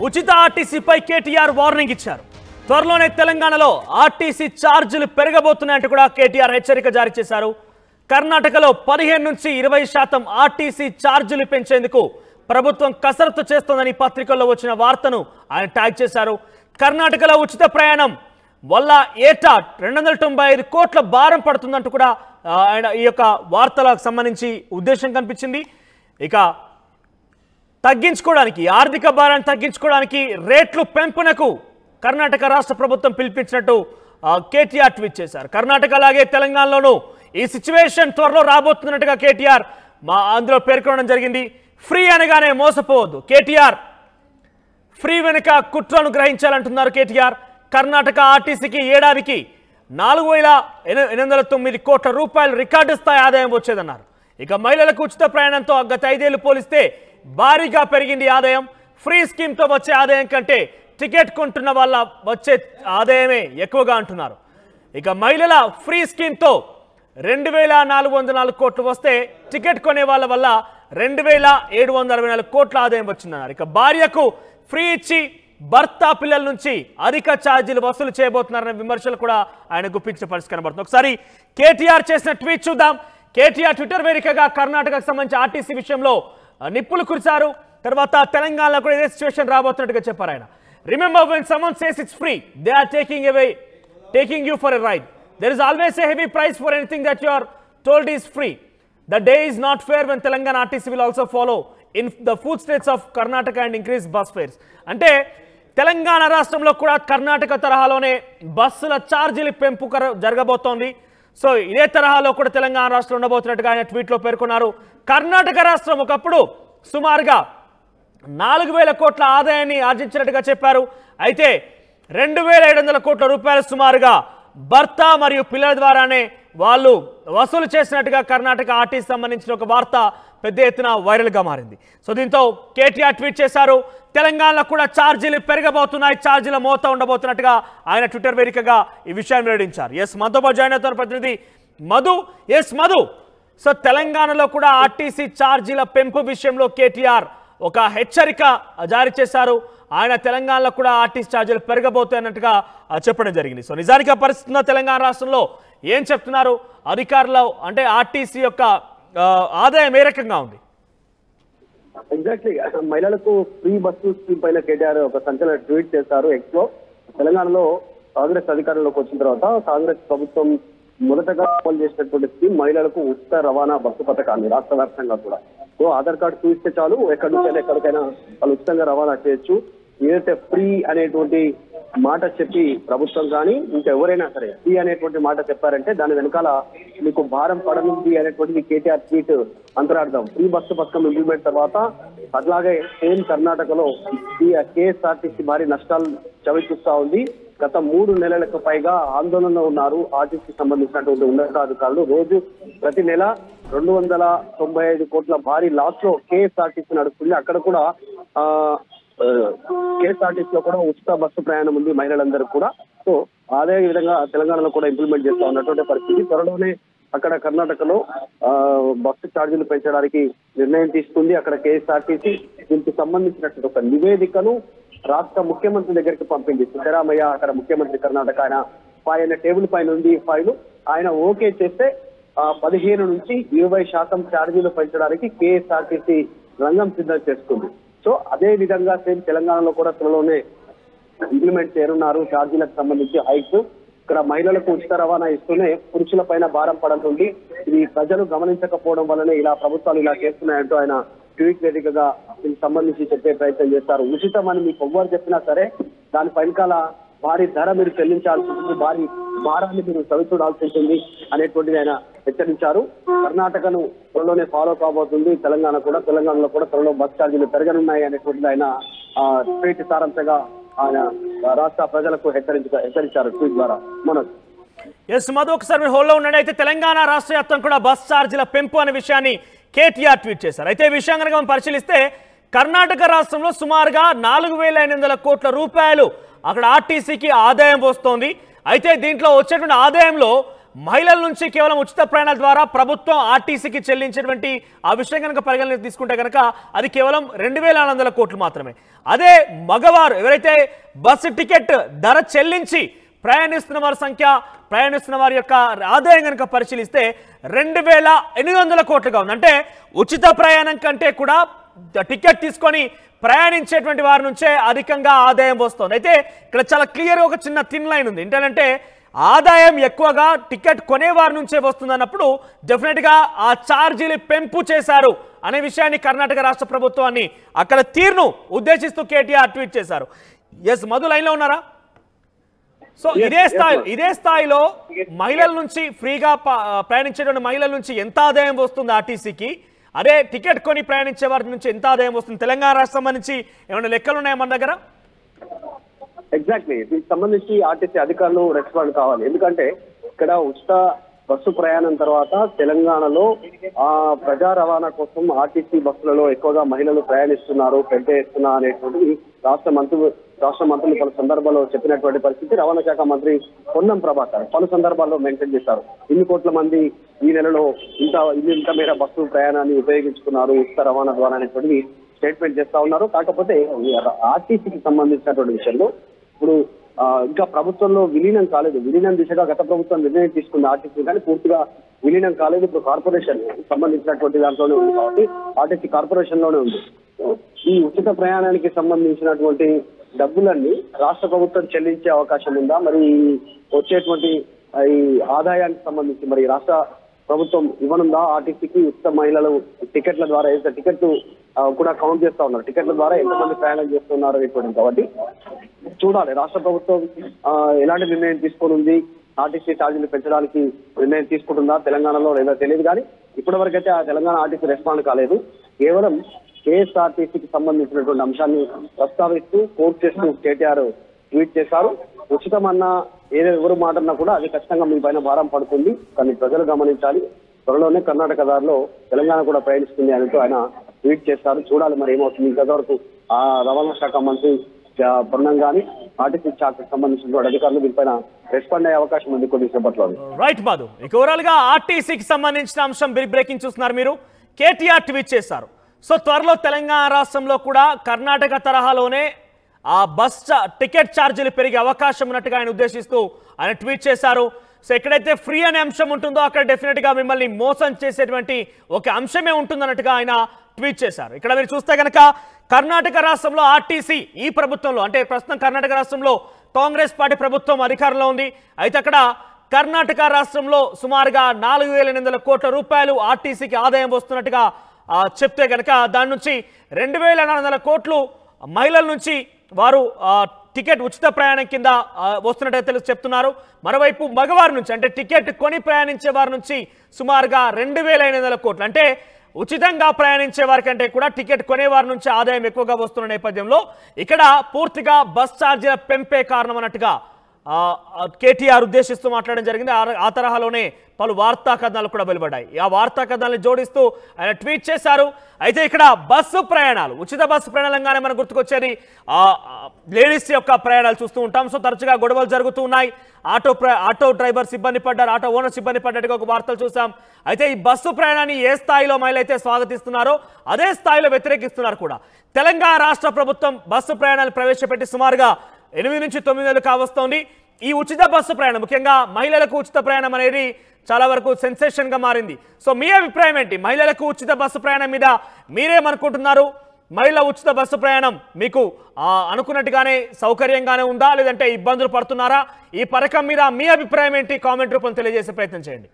ఉచిత ఆర్టీసీపై కేటీఆర్ వార్నింగ్ ఇచ్చారు. త్వరలోనే తెలంగాణలో ఆర్టీసీ ఛార్జీలు పెరగబోతున్నాయంటూ కూడా కేటీఆర్ హెచ్చరిక జారీ చేశారు. కర్ణాటకలో 15 నుంచి 20% ఆర్టీసీ ఛార్జీలు పెంచేందుకు ప్రభుత్వం కసరత్తు చేస్తోందని పత్రికల్లో వచ్చిన వార్తను ఆయన ట్యాగ్ చేశారు. కర్ణాటకలో ఉచిత ప్రయాణం వల్ల ఏటా 295 కోట్ల భారం పడుతుందంటూ కూడా ఆయన ఈ యొక్క వార్తలకు సంబంధించి ఉద్దేశం కనిపించింది. ఇక తగ్గించుకోవడానికి ఆర్థిక భారాన్ని తగ్గించుకోవడానికి రేట్లు పెంపునకు కర్ణాటక రాష్ట్ర ప్రభుత్వం పిలిపించినట్టు కేటీఆర్ ట్వీట్ చేశారు. కర్ణాటక అలాగే తెలంగాణలోనూ ఈ సిచ్యువేషన్ త్వరలో రాబోతున్నట్టుగా కేటీఆర్ అందులో పేర్కొనడం జరిగింది. ఫ్రీ అనగానే మోసపోవద్దు. కేటీఆర్ ఫ్రీ వెనుక కుట్రను గ్రహించాలంటున్నారు కేటీఆర్. కర్ణాటక ఆర్టీసీకి ఏడాదికి 4,809 కోట్ల రూపాయలు రికార్డు స్థాయి ఆదాయం వచ్చేదన్నారు. ఇక మహిళలకు ఉచిత ప్రయాణంతో గత 5 ఏళ్లు పోలిస్తే భారీగా పెరిగింది ఆదాయం. ఫ్రీ స్కీమ్తో వచ్చే ఆదాయం కంటే టికెట్ కొంటున్న వాళ్ళ వచ్చే ఆదాయమే ఎక్కువగా అంటున్నారు. ఇక మహిళల ఫ్రీ స్కీమ్తో 2,404 కోట్లు వస్తే టికెట్ కొనే వాళ్ళ వల్ల 2,764 కోట్ల ఆదాయం వచ్చిందన్నారు. ఇక భార్యకు ఫ్రీ ఇచ్చి భర్త పిల్లల నుంచి అధిక ఛార్జీలు వసూలు చేయబోతున్నారనే విమర్శలు కూడా ఆయన గుప్పించిన పరిస్థితి కనబడుతుంది. ఒకసారి కేటీఆర్ చేసిన ట్వీట్ చూద్దాం. కేటీఆర్ ట్విట్టర్ వేదికగా కర్ణాటకకు సంబంధించి ఆర్టీసీ విషయంలో నిప్పులు కురిశారు. తర్వాత తెలంగాణలో కూడా ఇదే సిచ్యువేషన్ రాబోతున్నట్టుగా చెప్పారు ఆయన. Remember, when someone says it's free, they are taking you for a ride. There is always a heavy price for anything that you are told is free. The day is not fair when Telangana RTC will also follow in the footsteps of Karnataka and increase bus fares. అంటే తెలంగాణ రాష్ట్రంలో కూడా కర్ణాటక తరహాలోనే బస్సుల ఛార్జీలు పెంపు జరగబోతోంది. So ఇదే తరహాలో కూడా తెలంగాణ రాష్ట్రంలో ఉండబోతున్నట్టుగా ఆయన ట్వీట్లో పేర్కొన్నారు. కర్ణాటక రాష్ట్రం ఒకప్పుడు సుమారుగా 4,000 కోట్ల ఆదాయాన్ని ఆర్జించినట్టుగా చెప్పారు. అయితే 2,700 కోట్ల రూపాయలు సుమారుగా భర్త మరియు పిల్లల ద్వారానే వాళ్ళు వసూలు చేసినట్టుగా కర్ణాటక ఆర్టీసీ సంబంధించిన ఒక వార్త పెద్ద ఎత్తున వైరల్గా మారింది. సో దీంతో కేటీఆర్ ట్వీట్ చేశారు. తెలంగాణలో కూడా ఛార్జీలు పెరగబోతున్నాయి, ఛార్జీల మోత ఉండబోతున్నట్టుగా ఆయన ట్విట్టర్ వేదికగా ఈ విషయాన్ని వెల్లడించారు. మధుతో పాటు జాయిన్ అవుతున్న ప్రతినిధి మధు. మధు, సో తెలంగాణలో కూడా ఆర్టీసీ ఛార్జీల పెంపు విషయంలో కేటీఆర్ ఒక హెచ్చరిక జారీ చేశారు. ఆయన తెలంగాణలో కూడా ఆర్టీసీ ఛార్జీలు పెరగబోతున్నట్టుగా చెప్పడం జరిగింది. సో నిజానికి ఆ పరిస్థితుల్లో తెలంగాణ రాష్ట్రంలో ఏం చెప్తున్నారు అధికారులు, అంటే ఆర్టీసీ యొక్క ఆదాయం ఏ రకంగా ఉంది? ఎగ్జాక్ట్లీ మహిళలకు ఫ్రీ బస్సు స్కీమ్ పైన కేటీఆర్ ఒక సంచలన ట్వీట్ చేశారు. ఎక్స్లో తెలంగాణలో కాంగ్రెస్ అధికారంలోకి వచ్చిన తర్వాత కాంగ్రెస్ ప్రభుత్వం మొదటగా అమలు చేసినటువంటి స్కీమ్ మహిళలకు ఉచిత రవాణా బస్సు పథకాన్ని రాష్ట్ర వ్యాప్తంగా కూడా. సో ఆధార్ కార్డు చూస్తే చాలు ఎక్కడి నుంచి ఎక్కడికైనా వాళ్ళు ఉచితంగా రవాణా చేయొచ్చు. ఏదైతే ఫ్రీ అనేటువంటి మాట చెప్పి ప్రభుత్వం కానీ ఇంకెవరైనా సరే ఫ్రీ అనేటువంటి మాట చెప్పారంటే దాని వెనకాల మీకు భారం పడనుంది అనేటువంటిది కేటీఆర్ ట్వీట్ అంతరార్థం. ఫ్రీ బస్సు పథకం ఇంప్లిమెంట్ తర్వాత అట్లాగే సేమ్ కర్ణాటకలో కేఎస్ఆర్టీసీ భారీ నష్టాలు చవిచూస్తా ఉంది. గత 3 నెలలకు పైగా ఆందోళనలో ఉన్నారు ఆర్టీసీ సంబంధించినటువంటి ఉన్నతాధికారులు. రోజు ప్రతి నెల 295 కోట్ల భారీ లాస్ లో కేఎస్ఆర్టీసీ నడుస్తుంది. అక్కడ కూడా కేఎస్ఆర్టీసీలో కూడా ఉచిత బస్సు ప్రయాణం ఉంది మహిళలందరూ కూడా. సో అదే విధంగా తెలంగాణలో కూడా ఇంప్లిమెంట్ చేస్తా ఉన్నటువంటి పరిస్థితి. త్వరలోనే అక్కడ కర్ణాటకలో బస్సు ఛార్జీలు పెంచడానికి నిర్ణయం తీసుకుంది. అక్కడ కేఎస్ఆర్టీసీ దీనికి సంబంధించినటువంటి ఒక నివేదికను రాష్ట్ర ముఖ్యమంత్రి దగ్గరికి పంపింది. సిద్ధరామయ్య అక్కడ ముఖ్యమంత్రి కర్ణాటక, ఆయన టేబుల్ పైన ఉంది ఈ ఫైలు. ఆయన ఓకే చేస్తే 15 నుంచి 20% ఛార్జీలు పెంచడానికి కేఎస్ఆర్టీసీ రంగం సిద్ధం చేసుకుంది. సో అదే విధంగా సేమ్ తెలంగాణలో కూడా త్వరలోనే ఇంప్లిమెంట్ చేయనున్నారు ఛార్జీలకు సంబంధించి హైక్స్. ఇక్కడ మహిళలకు ఉచిత రవాణా ఇస్తూనే పురుషుల పైన భారం పడుతుంది. ఇది ప్రజలు గమనించకపోవడం వల్లనే ఇలా ప్రభుత్వాలు ఇలా చేస్తున్నాయంటూ ఆయన ట్వీట్ వేదికగా దీనికి సంబంధించి చెప్పే ప్రయత్నం చేస్తారు. ఉచితం అని మీకు ఎవ్వరు చెప్పినా సరే దాని వెనకాల భారీ ధర మీరు చెల్లించాల్సి ఉంటుంది, భారీ భారాన్ని మీరు చవిచూడాల్సి ఉంటుంది అనేటువంటిది ఆయన హెచ్చరించారు. కర్ణాటకను త్వరలోనే ఫాలో కాబోతుంది తెలంగాణలో కూడా త్వరలో బస్ ఛార్జీలు పెరగనున్నాయి అనేటువంటిది ఆయన ట్వీట్ సారాంశంగా ఆయన రాష్ట్ర ప్రజలకు హెచ్చరించారు ట్వీట్ ద్వారా. మనోజ్. మధు, ఒకసారి మీరు హోల్లో ఉండండి. అయితే తెలంగాణ రాష్ట్ర వ్యాప్తం కూడా బస్ ఛార్జీల పెంపు అనే విషయాన్ని కేటీఆర్ ట్వీట్ చేశారు. అయితే ఈ విషయం కనుక మనం పరిశీలిస్తే కర్ణాటక రాష్ట్రంలో సుమారుగా 4,800 కోట్ల రూపాయలు అక్కడ ఆర్టీసీకి ఆదాయం వస్తోంది. అయితే దీంట్లో వచ్చేటువంటి ఆదాయంలో మహిళల నుంచి కేవలం ఉచిత ప్రయాణాల ద్వారా ప్రభుత్వం ఆర్టీసీకి చెల్లించేటువంటి ఆ విషయం కనుక పరిగణలోకి తీసుకుంటే కనుక అది కేవలం 2,400 కోట్లు మాత్రమే. అదే మగవారు ఎవరైతే బస్సు టికెట్ ధర చెల్లించి ప్రయాణిస్తున్న వారి సంఖ్య, ప్రయాణిస్తున్న వారి యొక్క ఆదాయం కనుక పరిశీలిస్తే 2,800 కోట్లుగా ఉంది. అంటే ఉచిత ప్రయాణం కంటే కూడా టికెట్ తీసుకొని ప్రయాణించేటువంటి వారి నుంచే అధికంగా ఆదాయం వస్తుంది. అయితే ఇక్కడ చాలా క్లియర్గా ఒక చిన్న థిన్ లైన్ ఉంది. ఏంటంటే ఆదాయం ఎక్కువగా టికెట్ కొనేవారి నుంచే వస్తుంది అన్నప్పుడు డెఫినెట్గా ఆ ఛార్జీలు పెంపు చేశారు అనే విషయాన్ని కర్ణాటక రాష్ట్ర ప్రభుత్వాన్ని అక్కడ తీరును ఉద్దేశిస్తూ కేటీఆర్ ట్వీట్ చేశారు. ఎస్ మధు లైన్లో ఉన్నారా? సో ఇదే స్థాయిలో మహిళల నుంచి ఫ్రీగా ప్రయాణించేటువంటి మహిళల నుంచి ఎంత ఆదాయం వస్తుంది ఆర్టీసీకి, అదే టికెట్ కొని ప్రయాణించే వారి నుంచి ఎంత ఆదాయం వస్తుంది? తెలంగాణ రాష్ట్రం సంబంధించి ఏమైనా లెక్కలు ఉన్నాయా మన దగ్గర? ఎగ్జాక్ట్లీ, దీనికి సంబంధించి ఆర్టీసీ అధికారులు రెస్పాండ్ కావాలి. ఎందుకంటే ఇక్కడ ఉచిత బస్సు ప్రయాణం తర్వాత తెలంగాణలో ప్రజా రవాణా కోసం ఆర్టీసీ బస్సులలో ఎక్కువగా మహిళలు ప్రయాణిస్తున్నారు, పెద్ద ఎత్తున అనేటువంటిది రాష్ట్ర మంత్రులు పలు సందర్భాల్లో చెప్పినటువంటి పరిస్థితి రవాణా శాఖ మంత్రి పొన్నం ప్రభాకర్ పలు సందర్భాల్లో మెన్షన్ చేశారు. ఇన్ని కోట్ల మంది ఈ నెలలో ఇంత మేర బస్సు ప్రయాణాన్ని ఉపయోగించుకున్నారు ఉచిత రవాణా ద్వారా అనేటువంటిది స్టేట్మెంట్ చేస్తా ఉన్నారు. కాకపోతే ఆర్టీసీకి సంబంధించినటువంటి విషయంలో ఇప్పుడు ఇంకా ప్రభుత్వంలో విలీనం కాలేదు. విలీనం దిశగా గత ప్రభుత్వం నిర్ణయం తీసుకుంది ఆర్టీసీ, కానీ పూర్తిగా విలీనం కాలేదు. ఇప్పుడు కార్పొరేషన్ సంబంధించినటువంటి దాంట్లోనే ఉంది కాబట్టి ఆర్టీసీ కార్పొరేషన్ లోనే ఉంది. ఈ ఉచిత ప్రయాణానికి సంబంధించినటువంటి డబ్బులన్నీ రాష్ట్ర ప్రభుత్వం చెల్లించే అవకాశం ఉందా? మరి వచ్చేటువంటి ఈ ఆదాయానికి సంబంధించి మరి రాష్ట్ర ప్రభుత్వం ఇవ్వనుందా ఆర్టీసీకి? ఉచిత మహిళలు టికెట్ల ద్వారా ఏదైతే టికెట్లు కూడా కౌంట్ చేస్తా ఉన్నారు, టికెట్ల ద్వారా ఎంతమంది ప్రయాణం చేస్తున్నారు అనేటువంటి. కాబట్టి చూడాలి రాష్ట్ర ప్రభుత్వం ఎలాంటి నిర్ణయం తీసుకుని ఆర్టీసీ ఛార్జీలు పెంచడానికి నిర్ణయం తీసుకుంటుందా తెలంగాణలో లేదా తెలియదు. కానీ ఇప్పటి వరకైతే ఆ తెలంగాణ ఆర్టీసీ రెస్పాండ్ కాలేదు. కేవలం కేఎస్ఆర్టీసీకి సంబంధించినటువంటి అంశాన్ని ప్రస్తావిస్తూ కోర్టు చేస్తూ కేటీఆర్ ట్వీట్ చేశారు. ఉచితమన్నా ఎవరు మాటన్నా కూడా అది ఖచ్చితంగా మీ పైన భారం పడుతుంది, కానీ ప్రజలు గమనించాలి. త్వరలోనే కర్ణాటక దారిలో తెలంగాణ కూడా ప్రయాణిస్తుంది అంటూ ఆయన ట్వీట్ చేస్తారు. చూడాలి మరి ఏమవుతుంది. ఇంతవరకు ఆ రవాణా శాఖ మంత్రి పొన్నం కానీ ఆర్టీసీ శాఖకు సంబంధించిన అధికారులు దీనిపైన రెస్పాండ్ అయ్యే అవకాశం ఉంది కొద్దిసేపట్లో. రైట్ మాధు, ఇక ఓవరాల్ గా ఆర్టీసీకి సంబంధించిన అంశం బ్రేకింగ్ చూస్తున్నారు మీరు. కేటీఆర్ ట్వీట్ చేశారు. సో త్వరలో తెలంగాణ రాష్ట్రంలో కూడా కర్ణాటక తరహాలోనే ఆ బస్ టికెట్ ఛార్జీలు పెరిగే అవకాశం ఉన్నట్టుగా ఆయన ఉద్దేశిస్తూ ఆయన ట్వీట్ చేశారు. సో ఎక్కడైతే ఫ్రీ అనే అంశం ఉంటుందో అక్కడ డెఫినెట్గా మిమ్మల్ని మోసం చేసేటువంటి ఒక అంశమే ఉంటుందన్నట్టుగా ఆయన ట్వీట్ చేశారు. ఇక్కడ మీరు చూస్తే కనుక కర్ణాటక రాష్ట్రంలో ఆర్టీసీ ఈ ప్రభుత్వంలో అంటే ప్రస్తుతం కర్ణాటక రాష్ట్రంలో కాంగ్రెస్ పార్టీ ప్రభుత్వం అధికారంలో ఉంది. అయితే అక్కడ కర్ణాటక రాష్ట్రంలో సుమారుగా 4,800 కోట్ల రూపాయలు ఆర్టీసీకి ఆదాయం వస్తున్నట్టుగా చెప్తే కనుక దాని నుంచి 2,400 కోట్లు మహిళల నుంచి వారు టికెట్ ఉచిత ప్రయాణం కింద వస్తున్నట్టు చెప్తున్నారు. మరోవైపు మగవారి నుంచి అంటే టికెట్ కొని ప్రయాణించే వారి నుంచి సుమారుగా 2,500 కోట్లు, అంటే ఉచితంగా ప్రయాణించే వారి కంటే కూడా టికెట్ కొనేవారి నుంచి ఆదాయం ఎక్కువగా వస్తున్న నేపథ్యంలో ఇక్కడ పూర్తిగా బస్ ఛార్జీల పెంపే కారణం అన్నట్టుగా కేటీఆర్ ఉద్దేశిస్తూ మాట్లాడడం జరిగింది. ఆ తరహాలోనే పలు వార్తా కథనాలు కూడా వెలువడ్డాయి. ఆ వార్తా కథనాలను జోడిస్తూ ఆయన ట్వీట్ చేశారు. అయితే ఇక్కడ బస్సు ప్రయాణాలు, ఉచిత బస్సు ప్రయాణంగానే మనకు గుర్తుకొచ్చేది లేడీస్ యొక్క ప్రయాణాలు చూస్తూ ఉంటాం. సో తరచుగా గొడవలు జరుగుతూ ఉన్నాయి. ఆటో డ్రైవర్స్ ఇబ్బంది పడ్డారు, ఆటో ఓనర్స్ ఇబ్బంది పడ్డట్టుగా ఒక వార్తలు చూసాం. అయితే ఈ బస్సు ప్రయాణాన్ని ఏ స్థాయిలో మహిళలు అయితే స్వాగతిస్తున్నారో అదే స్థాయిలో వ్యతిరేకిస్తున్నారు కూడా. తెలంగాణ రాష్ట్ర ప్రభుత్వం బస్సు ప్రయాణాలు ప్రవేశపెట్టి సుమారుగా 8 నుంచి 9 నెలలు కావస్తోంది. ఈ ఉచిత బస్సు ప్రయాణం ముఖ్యంగా మహిళలకు ఉచిత ప్రయాణం అనేది చాలా వరకు సెన్సేషన్ గా మారింది. సో మీ అభిప్రాయం ఏంటి? మహిళలకు ఉచిత బస్సు ప్రయాణం మీద మీరేమనుకుంటున్నారు? మహిళల ఉచిత బస్సు ప్రయాణం మీకు అనుకున్నట్టుగానే సౌకర్యంగానే ఉందా, లేదంటే ఇబ్బందులు పడుతున్నారా? ఈ పథకం మీద మీ అభిప్రాయం ఏంటి? కామెంట్ రూపంలో తెలియజేసే ప్రయత్నం చేయండి.